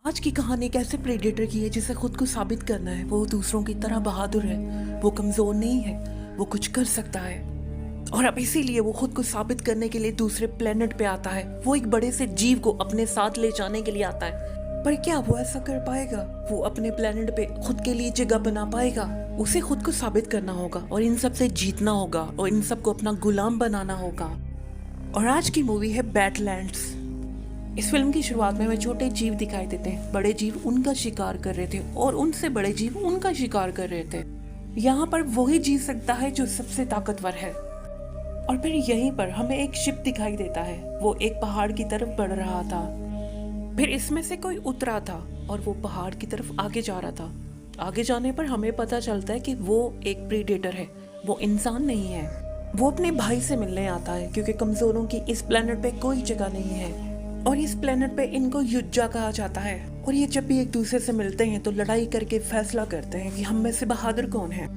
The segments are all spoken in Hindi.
आज की कहानी एक ऐसे प्रेडेटर की है जिसे खुद को साबित करना है। वो दूसरों की तरह बहादुर है, वो कमजोर नहीं है, वो कुछ कर सकता है। और अब इसीलिए वो खुद को साबित करने के लिए दूसरे प्लेनेट पे आता है। वो एक बड़े से जीव को अपने साथ ले जाने के लिए आता है। पर क्या वो ऐसा कर पाएगा? वो अपने प्लेनेट पे खुद के लिए जगह बना पाएगा? उसे खुद को साबित करना होगा और इन सब से जीतना होगा और इन सबको अपना गुलाम बनाना होगा। और आज की मूवी है बैडलैंड्स। इस फिल्म की शुरुआत में हमें छोटे जीव दिखाई देते हैं। बड़े जीव उनका शिकार कर रहे थे और उनसे बड़े जीव उनका शिकार कर रहे थे। यहाँ पर वही जी सकता है जो सबसे ताकतवर है। और फिर यहीं पर हमें एक शिप दिखाई देता है। वो एक पहाड़ की तरफ बढ़ रहा था। फिर इसमें से कोई उतरा था और वो पहाड़ की तरफ आगे जा रहा था। आगे जाने पर हमें पता चलता है कि वो एक प्रीडेटर है, वो इंसान नहीं है। वो अपने भाई से मिलने आता है क्योंकि कमजोरों की इस प्लेनेट पे कोई जगह नहीं है और इस प्लेनेट पे इनको युद्धा कहा जाता है। और ये जब भी एक दूसरे से मिलते हैं तो लड़ाई करके फैसला करते हैं कि हम में से बहादुर कौन है।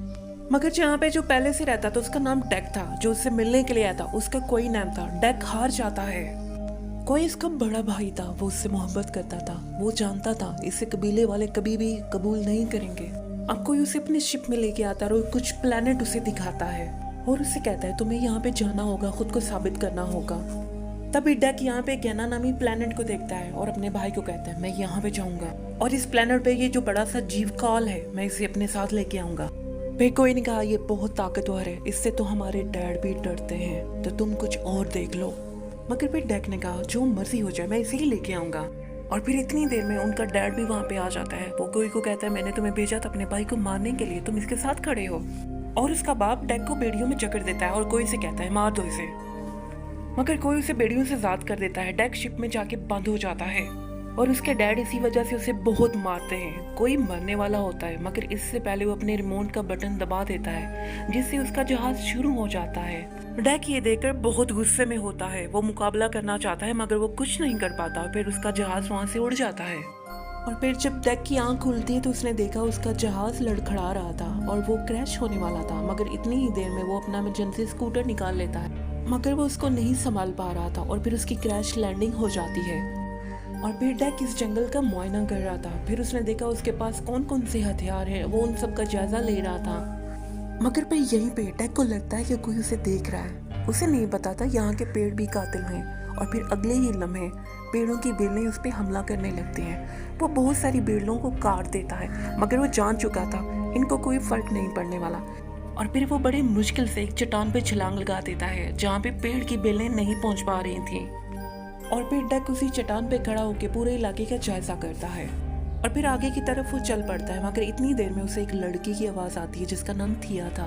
मगर जहाँ पे जो पहले से रहता था उसका नाम डेक था, जो उससे मिलने के लिए आया था उसका कोई नाम था। डेक हार जाता है। कोई इसका बड़ा भाई था, वो उससे मोहब्बत करता था। वो जानता था इसे कबीले वाले कभी भी कबूल नहीं करेंगे। अब कोई उसे अपनी शिप में लेके आता है और कुछ प्लेनेट उसे दिखाता है और उसे कहता है तुम्हें यहाँ पे जाना होगा, खुद को साबित करना होगा। तभी डेक यहाँ पे गैना नामी प्लेनेट को देखता है और अपने भाई को कहता है मैं यहाँ पे जाऊंगा और इस प्लेनेट पे ये जो बड़ा सा जीव काल है मैं इसे अपने साथ लेके आऊंगा। फिर कोई ने कहा ये बहुत ताकतवर है, इससे तो हमारे डैड भी डरते हैं, तो तुम कुछ और देख लो। मगर फिर डेक ने कहा जो मर्जी हो जाए मैं इसे ही लेके आऊंगा। और फिर इतनी देर में उनका डैड भी वहाँ पे आ जाता है। वो कोई को कहता है मैंने तुम्हें भेजा था अपने भाई को मारने के लिए, तुम इसके साथ खड़े हो। और उसका बाप डेक को बेड़ियों में जकड़ देता है और कोई से कहता है मार दो इसे। मगर कोई उसे बेड़ियों से ज़ाद कर देता है। डेक शिप में जाके बंद हो जाता है और उसके डैड इसी वजह से उसे बहुत मारते हैं। कोई मरने वाला होता है मगर इससे पहले वो अपने रिमोट का बटन दबा देता है जिससे उसका जहाज शुरू हो जाता है। डेक ये देखकर बहुत गुस्से में होता है। वो मुकाबला करना चाहता है मगर वो कुछ नहीं कर पाता। फिर उसका जहाज वहाँ से उड़ जाता है। और फिर जब डेक की आंख खुलती है तो उसने देखा उसका जहाज लड़खड़ा रहा था और वो क्रैश होने वाला था। मगर इतनी ही देर में वो अपना इमरजेंसी स्कूटर निकाल लेता है मगर वो उसको नहीं संभाल पा रहा था और फिर उसकी क्रैश लैंडिंग हो जाती है। और फिर डेक इस जंगल का मुआयना कर रहा था। फिर उसने देखा उसके पास कौन कौन से हथियार हैं, वो उन सब का जायजा ले रहा था। मगर फिर यहीं पे डेक को लगता है कि कोई उसे देख रहा है। उसे नहीं पता था यहाँ के पेड़ भी कातिल हैं। और फिर अगले ही लम्हे पेड़ों की बेलें उस पर हमला करने लगती हैं। वो बहुत सारी बेलों को काट देता है मगर वो जान चुका था इनको कोई फर्क नहीं पड़ने वाला। और फिर वो बड़ी मुश्किल से एक चट्टान पे छलांग लगा देता है जहाँ पे पेड़ की बेलें नहीं पहुँच पा रही थी। और फिर डेक उसी चट्टान पे खड़ा होकर पूरे इलाके का जायजा करता है और फिर आगे की तरफ वो चल पड़ता है। मगर इतनी देर में उसे एक लड़की की आवाज़ आती है जिसका नाम थिया था।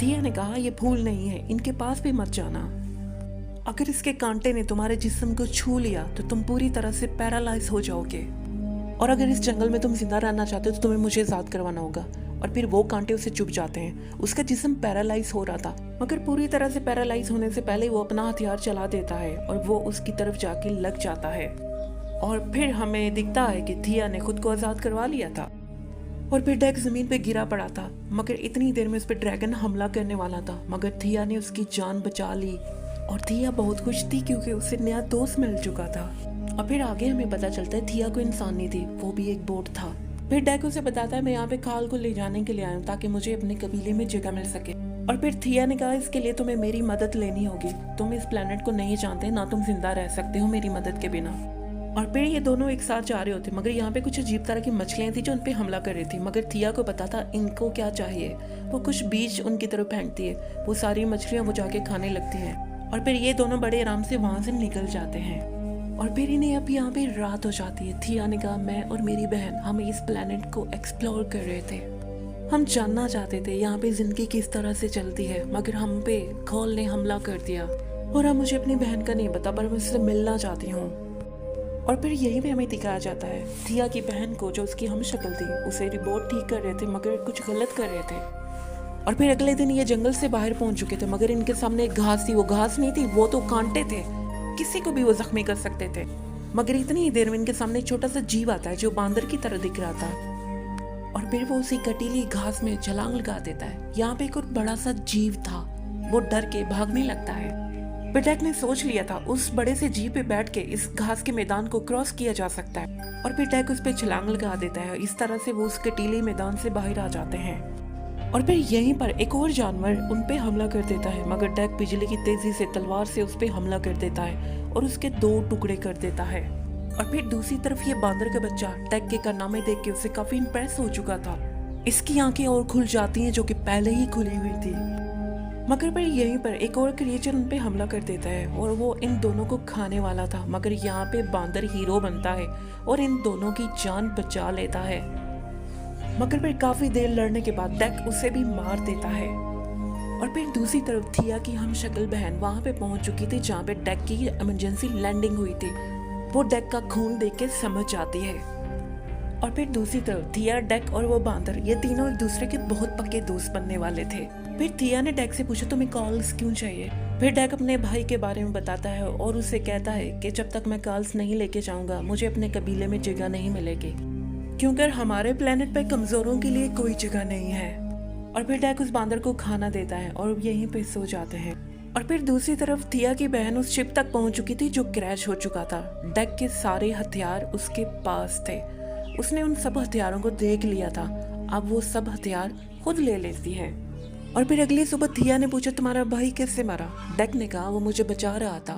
थिया ने कहा ये फूल नहीं है, इनके पास भी मत जाना। अगर इसके कांटे ने तुम्हारे जिस्म को छू लिया तो तुम पूरी तरह से पैरालाइज हो जाओगे। और अगर इस जंगल में तुम जिंदा रहना चाहते हो तो तुम्हें मुझे आजाद करवाना होगा। और फिर वो कांटे उसे चुभ जाते हैं। उसका जिस्म पैरालाइज हो रहा था मगर पूरी तरह से पैरालाइज होने से पहले वो अपना हथियार चला देता है और वो उसकी तरफ जाके लग जाता है। और फिर हमें दिखता है कि थिया ने खुद को आजाद करवा लिया था। और फिर डेक जमीन पे गिरा पड़ा था मगर इतनी देर में उस पर ड्रैगन हमला करने वाला था मगर थिया ने उसकी जान बचा ली। और थिया बहुत खुश थी क्योंकि उसे नया दोस्त मिल चुका था। और फिर आगे हमें पता चलता है थिया को इंसान नहीं थी, वो भी एक बोट था। फिर डेक उसे बताता है मैं यहाँ पे खाल को ले जाने के लिए आया हूँ ताकि मुझे अपने कबीले में जगह मिल सके। और फिर थिया ने कहा इसके लिए तुम्हें मेरी मदद लेनी होगी, तुम इस प्लेनेट को नहीं जानते, ना तुम जिंदा रह सकते हो मेरी मदद के बिना। और फिर ये दोनों एक साथ जा रहे होते मगर यहाँ पे कुछ अजीब तरह की मछलियाँ थी जो उन पे हमला कर रही थी। मगर थिया को पता था इनको क्या चाहिए। वो कुछ बीज उनकी तरफ फेंकती है, वो सारी मछलियाँ वो जाके खाने लगती हैं। और फिर ये दोनों बड़े आराम से वहाँ से निकल जाते हैं। और फिर इन्हें अब यहाँ पे रात हो जाती है। थिया ने कहा मैं और मेरी बहन हम इस प्लेनेट को एक्सप्लोर कर रहे थे, हम जानना चाहते थे यहाँ पे जिंदगी किस तरह से चलती है। मगर हम पे खौल ने हमला कर दिया और अब मुझे अपनी बहन का नहीं पता पर मैं उससे मिलना चाहती हूँ। और फिर यही पे हमें दिखाया जाता है थिया की बहन को जो उसकी हम शक्ल थी, उसे रिपोर्ट ठीक कर रहे थे मगर कुछ गलत कर रहे थे। और फिर अगले दिन ये जंगल से बाहर पहुंच चुके थे मगर इनके सामने एक घास थी। वो घास नहीं थी, वो तो कांटे थे, किसी को भी वो जख्मी कर सकते थे। मगर इतनी ही देर में इनके सामने एक छोटा सा जीव आता है जो बांदर की तरह दिख रहा था और फिर वो उसी कटीली घास में छलांग लगा देता है। यहाँ पे एक और बड़ा सा जीव था, वो डर के भागने लगता है पर डेक ने सोच लिया था उस बड़े से जीप पे बैठ के इस घास के मैदान को क्रॉस किया जा सकता है, और फिर डेक उस पे छलांग लगा देता है। इस तरह से वो उस कटीले मैदान से बाहर आ जाते हैं। और फिर यहीं पर एक और जानवर उन पे हमला कर देता है, मगर डेक बिजली की तेजी से तलवार से उस पे हमला कर देता है और उसके 2 टुकड़े कर देता है। और फिर दूसरी तरफ ये बांदर का बच्चा डेक के कारनामे देख के उसे काफी इंप्रेस हो चुका था। इसकी आंखें और खुल जाती हैं जो कि पहले ही खुली हुई थी। मगर फिर यहीं पर एक और क्रिएचर उन पे हमला कर देता है और वो इन दोनों को खाने वाला था, मगर यहाँ पे बांदर हीरो बनता है और इन दोनों की जान बचा लेता है। मगर फिर काफी देर लड़ने के बाद डेक उसे भी मार देता है। और फिर दूसरी तरफ थिया की हम शक्ल बहन वहां पे पहुंच चुकी थी जहाँ पे डेक की इमरजेंसी लैंडिंग हुई थी। वो डेक का खून देख के समझ जाती है। और फिर दूसरी तरफ थिया, डेक और वो बांदर ये तीनों एक दूसरे के बहुत पक्के दोस्त बनने वाले थे। फिर थिया ने डेक से पूछा तुम्हें कॉल्स क्यों चाहिए। फिर डेक अपने भाई के बारे में बताता है और उसे कहता है कि जब तक मैं कॉल्स नहीं लेके जाऊंगा मुझे अपने कबीले में जगह नहीं मिलेगी, क्योंकि हमारे प्लेनेट पे कमजोरों के लिए कोई जगह नहीं है। और फिर डेक उस बांदर को खाना देता है और यहीं पे सो जाते हैं। और फिर दूसरी तरफ थिया की बहन उस शिप तक पहुंच चुकी थी जो क्रैश हो चुका था। डेक के सारे हथियार उसके पास थे। उसने उन सब हथियारों को देख लिया था। अब वो सब हथियार खुद ले लेती है। और फिर अगली सुबह थिया ने पूछा तुम्हारा भाई कैसे मरा। डेक ने कहा वो मुझे बचा रहा था,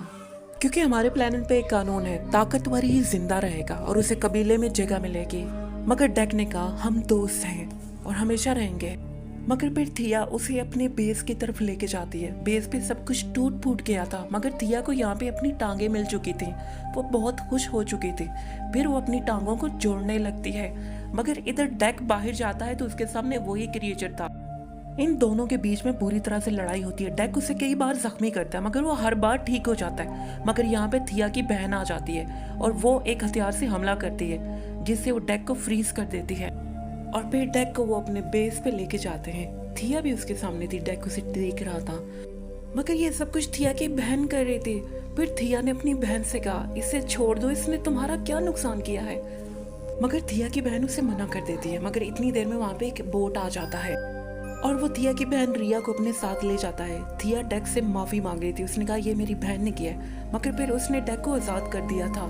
क्योंकि हमारे प्लेनेट पे एक कानून है ताकतवर ही जिंदा रहेगा और उसे कबीले में जगह मिलेगी। मगर डेक ने कहा हम दोस्त हैं और हमेशा रहेंगे। मगर फिर थिया उसे अपने बेस की तरफ लेके जाती है। बेस पे सब कुछ टूट फूट गया था, मगर थिया को यहाँ पे अपनी टांगे मिल चुकी थी। वो बहुत खुश हो चुकी थी। फिर वो अपनी टांगों को जोड़ने लगती है, मगर इधर डेक बाहर जाता है तो उसके सामने वही क्रिएचर था। इन दोनों के बीच में पूरी तरह से लड़ाई होती है। डेक उसे कई बार जख्मी करता है, मगर वो हर बार ठीक हो जाता है। मगर यहाँ पे थिया की बहन आ जाती है और वो एक हथियार से हमला करती है जिससे वो डेक को फ्रीज कर देती है। और फिर डेक को वो अपने बेस पे लेके जाते हैं। थिया भी उसके सामने थी, डेक उसे देख रहा था, मगर ये सब कुछ थिया की बहन कर रही थी। फिर थिया ने अपनी बहन से कहा इसे छोड़ दो, इसने तुम्हारा क्या नुकसान किया है। मगर थिया की बहन उसे मना कर देती है। मगर इतनी देर में वहाँ पे एक बोट आ जाता है और वो थिया की बहन रिया को अपने साथ ले जाता है। थिया डेक से माफी मांग रही थी। उसने कहा ये मेरी बहन ने किया है, मगर फिर उसने डेक को आजाद कर दिया था।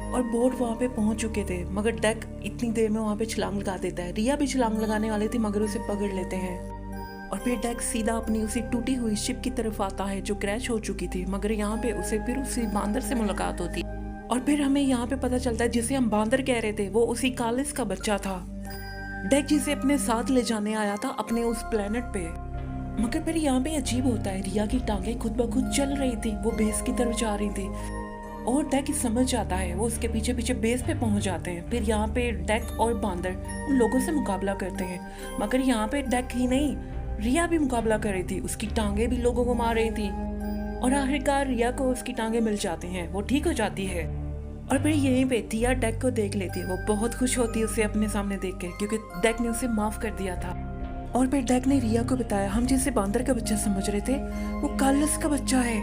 और बोट वहाँ पे पहुंच चुके थे, मगर डेक इतनी देर में वहाँ पे छलांग लगा देता है। रिया भी छलांग लगाने वाली थी, मगर उसे पकड़ लेते हैं। और फिर डेक सीधा अपनी उसी टूटी हुई शिप की तरफ आता है जो क्रैश हो चुकी थी। मगर यहाँ पे उसे फिर उसी बांदर से मुलाकात होती। और फिर हमें यहाँ पे पता चलता है जिसे हम बांदर कह रहे थे वो उसी कालिस का बच्चा था, डेक जिसे अपने साथ ले जाने आया था अपने उस प्लेनेट पे। मगर फिर यहाँ पे अजीब होता है, रिया की टांगें खुद ब खुद चल रही थी, वो बेस की तरफ जा रही थी। और डेक समझ जाता है, वो उसके पीछे पीछे बेस पे पहुंच जाते हैं। फिर यहाँ पे डेक और बांदर उन लोगों से मुकाबला करते हैं, मगर यहाँ पे डेक ही नहीं रिया भी मुकाबला कर रही थी। उसकी टांगें भी लोगों को मार रही थी और आखिरकार रिया को उसकी टांगें मिल जाती हैं, वो ठीक हो जाती है। और फिर यहीं पे थिया डेक को देख लेती है। वो बहुत खुश होती है उसे अपने सामने देख के, क्योंकि डेक ने उसे माफ कर दिया था। और फिर डेक ने रिया को बताया हम जिसे बांदर का बच्चा समझ रहे थे वो कालस का बच्चा है,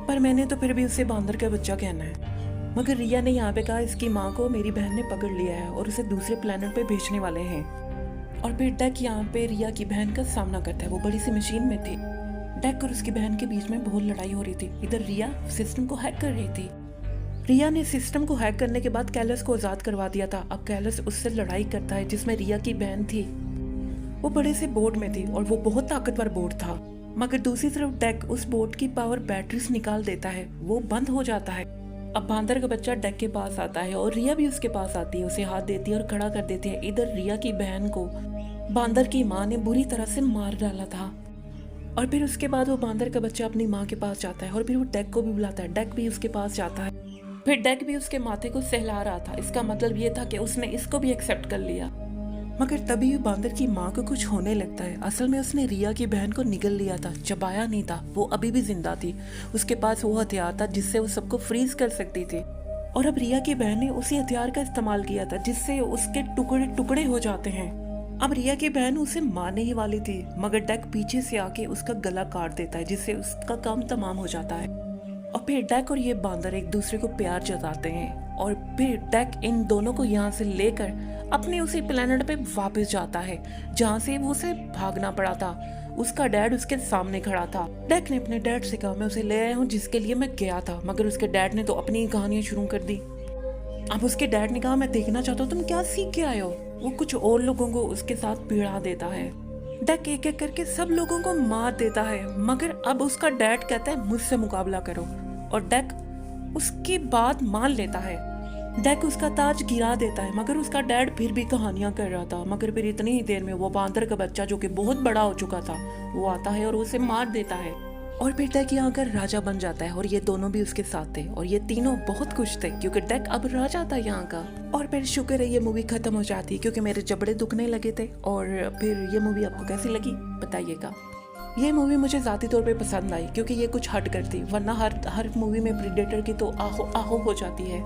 पर मैंने तो फिर भी उसे बांदर का बच्चा कहना है। मगर रिया ने यहाँ पे कहा इसकी माँ को मेरी बहन ने पकड़ लिया है और उसे दूसरे प्लेनेट पे भेजने वाले हैं। और फिर डेक यहाँ पे रिया की बहन का सामना करता है। वो बड़ी सी मशीन में थी। डेक और उसकी बहन के बीच में बहुत लड़ाई हो रही थी। इधर रिया सिस्टम को हैक कर रही थी। रिया ने सिस्टम को हैक करने के बाद कैलस को आजाद करवा दिया था। अब कैलस उससे लड़ाई करता है जिसमें रिया की बहन थी। वो बड़े से बोट में थी और वो बहुत ताकतवर बोट था। मगर दूसरी तरफ डेक उस बोट की पावर बैटरीज निकाल देता है, वो बंद हो जाता है। अब बांदर का बच्चा डेक के पास आता है और रिया भी उसके पास आती है, उसे हाथ देती है और खड़ा कर देती है। इधर रिया की बहन को बांदर की माँ ने बुरी तरह से मार डाला था। और फिर उसके बाद वो बांदर का बच्चा अपनी माँ के पास जाता है और फिर वो डेक को भी बुलाता है। डेक भी उसके पास जाता है। फिर डेक भी उसके माथे को सहला रहा था। इसका मतलब ये था कि उसने इसको भी एक्सेप्ट कर लिया। मगर तभी बांदर की माँ को कुछ होने लगता है। असल में उसने रिया की बहन को निगल लिया था, चबाया नहीं था। वो अभी भी जिंदा थी। उसके पास वो हथियार था जिससे वो सबको फ्रीज कर सकती थी। और अब रिया की बहन ने उसी हथियार का इस्तेमाल किया था जिससे उसके टुकड़े टुकड़े हो जाते हैं। अब रिया की बहन उसे मारने ही वाली थी, मगर डेक पीछे से आके उसका गला काट देता है जिससे उसका काम तमाम हो जाता है। और फिर डेक और ये बांदर एक दूसरे को प्यार जताते हैं। और फिर डेक इन दोनों को यहाँ से लेकर अपने उसी प्लेनेट पे वापस जाता है जहाँ से वो उसे भागना पड़ा था। उसका डैड उसके सामने खड़ा था। डेक ने अपने डैड से कहा मैं उसे ले आया हूँ जिसके लिए मैं गया था, मगर उसके डैड ने तो अपनी ही कहानियां शुरू कर दी। अब उसके डैड ने कहा मैं देखना चाहता हूँ तुम क्या सीख के आए हो। वो कुछ और लोगों को उसके साथ पीड़ा देता है। डेक एक एक करके सब लोगों को मार देता है, मगर अब उसका डैड कहता है मुझसे मुकाबला करो, और डेक उसकी बात मान लेता है। डेक उसका ताज गिरा देता है, मगर उसका डैड फिर भी कहानियां कर रहा था। मगर फिर इतनी ही देर में वो बांदर का बच्चा जो कि बहुत बड़ा हो चुका था वो आता है और उसे मार देता है। और फिर डेक यहाँ आकर राजा बन जाता है और ये दोनों भी उसके साथ थे और ये तीनों बहुत खुश थे क्योंकि डेक अब राजा था यहाँ का। और फिर शुक्र है ये मूवी खत्म हो जाती है क्योंकि मेरे जबड़े दुखने लगे थे। और फिर ये मूवी आपको कैसी लगी बताइएगा। ये मूवी मुझे ज़ाती तौर पे पसंद आई क्योंकि ये कुछ हट कर थी, वरना हर मूवी में प्रीडेटर की तो आहो आहो हो जाती है।